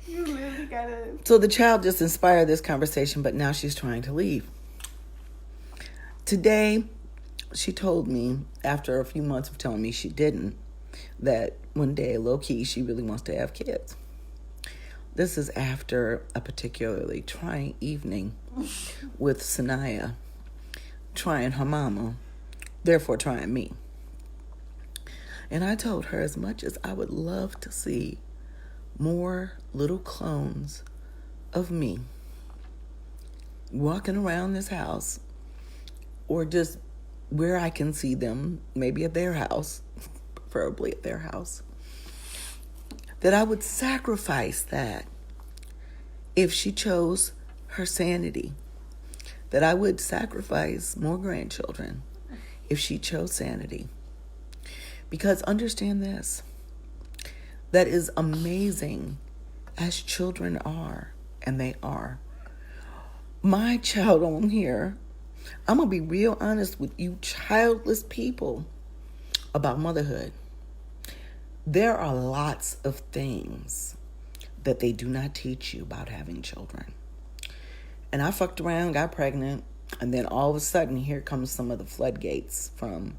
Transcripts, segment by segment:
You literally gotta. So the child just inspired this conversation, but now she's trying to leave. Today, she told me, after a few months of telling me she didn't, that one day, low-key, she really wants to have kids. This is after a particularly trying evening with Sanaya, trying her mama, therefore trying me. And I told her, as much as I would love to see more little clones of me walking around this house, or just where I can see them, maybe at their house, preferably at their house, that I would sacrifice that if she chose her sanity, that I would sacrifice more grandchildren if she chose sanity. Because understand this, that is amazing as children are, and they are. My child on here, I'm going to be real honest with you childless people about motherhood. There are lots of things that they do not teach you about having children. And I fucked around, got pregnant, and then all of a sudden, here comes some of the floodgates from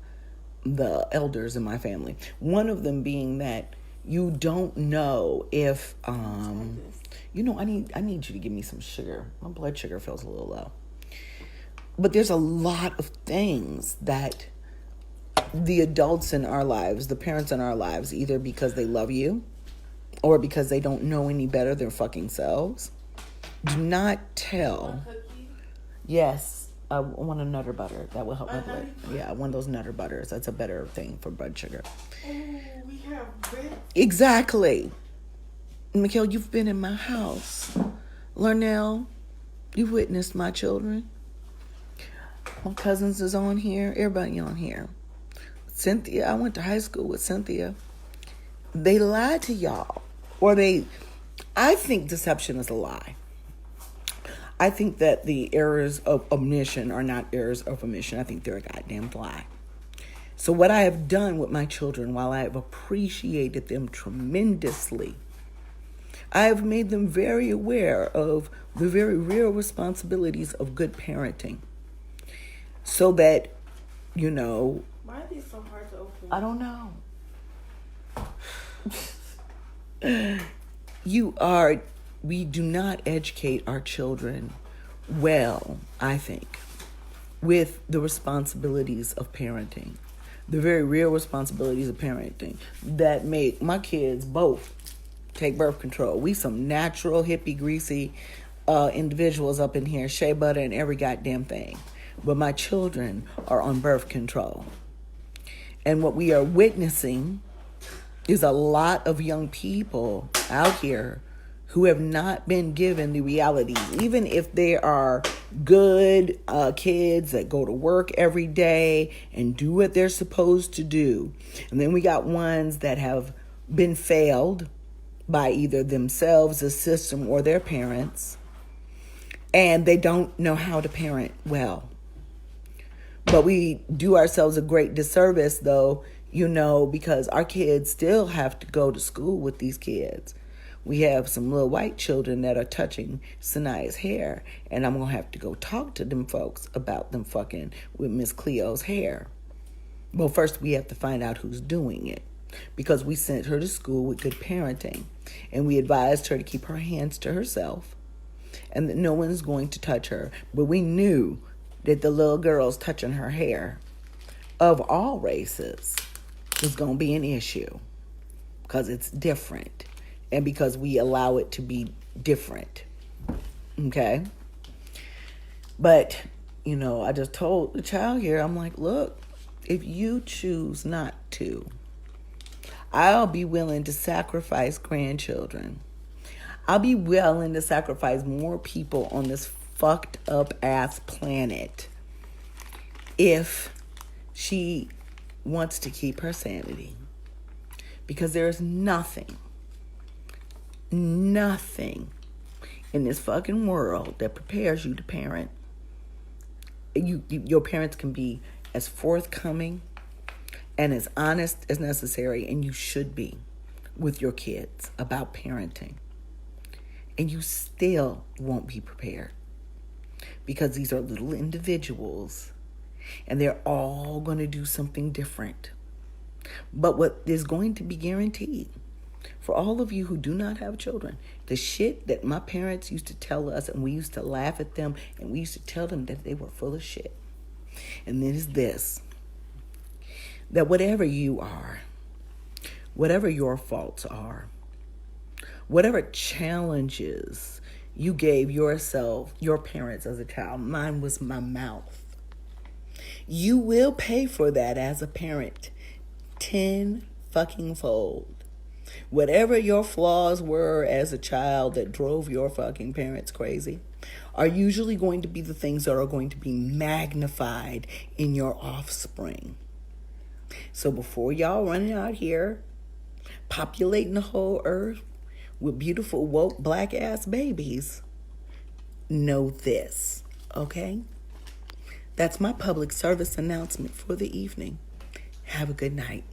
the elders in my family. One of them being that you don't know if, I need you to give me some sugar. My blood sugar feels a little low. But there's a lot of things that the adults in our lives, the parents in our lives, either because they love you or because they don't know any better their fucking selves, do not tell. Yes, I want a Nutter Butter. That will help my blood. Yeah, one of those Nutter Butters. That's a better thing for blood sugar. Oh, we have red. Exactly. Mikhail, you've been in my house. Larnell, you've witnessed my children. My cousins is on here. Everybody on here. Cynthia, I went to high school with Cynthia. They lied to y'all. I think deception is a lie. I think that the errors of omission are not errors of omission. I think they're a goddamn lie. So what I have done with my children, while I have appreciated them tremendously, I have made them very aware of the very real responsibilities of good parenting. So that, Why are these so hard to open? I don't know. We do not educate our children well, I think, with the responsibilities of parenting, the very real responsibilities of parenting that make my kids both take birth control. We some natural, hippie, greasy individuals up in here, shea butter and every goddamn thing. But my children are on birth control. And what we are witnessing is a lot of young people out here who have not been given the reality, even if they are good kids that go to work every day and do what they're supposed to do. And then we got ones that have been failed by either themselves, the system, or their parents, and they don't know how to parent well. But we do ourselves a great disservice, though, because our kids still have to go to school with these kids. We have some little white children that are touching Sanaya's hair, and I'm going to have to go talk to them folks about them fucking with Miss Cleo's hair. Well, first we have to find out who's doing it, because we sent her to school with good parenting, and we advised her to keep her hands to herself, and that no one's going to touch her. But we knew that the little girls touching her hair of all races was going to be an issue because it's different and because we allow it to be different. Okay? But, I just told the child here, I'm like, look, if you choose not to, I'll be willing to sacrifice grandchildren. I'll be willing to sacrifice more people on this fucked up ass planet if she wants to keep her sanity. Because there is nothing in this fucking world that prepares you to parent. Your parents can be as forthcoming and as honest as necessary, and you should be with your kids about parenting. and you still won't be prepared. Because these are little individuals, and they're all going to do something different. But what is going to be guaranteed for all of you who do not have children, the shit that my parents used to tell us, and we used to laugh at them, and we used to tell them that they were full of shit. And then is this, that whatever you are, whatever your faults are, whatever challenges you gave yourself, your parents as a child, mine was my mouth. You will pay for that as a parent 10 fucking fold. Whatever your flaws were as a child that drove your fucking parents crazy are usually going to be the things that are going to be magnified in your offspring. So before y'all running out here populating the whole earth with beautiful, woke, black-ass babies, know this, okay? That's my public service announcement for the evening. Have a good night.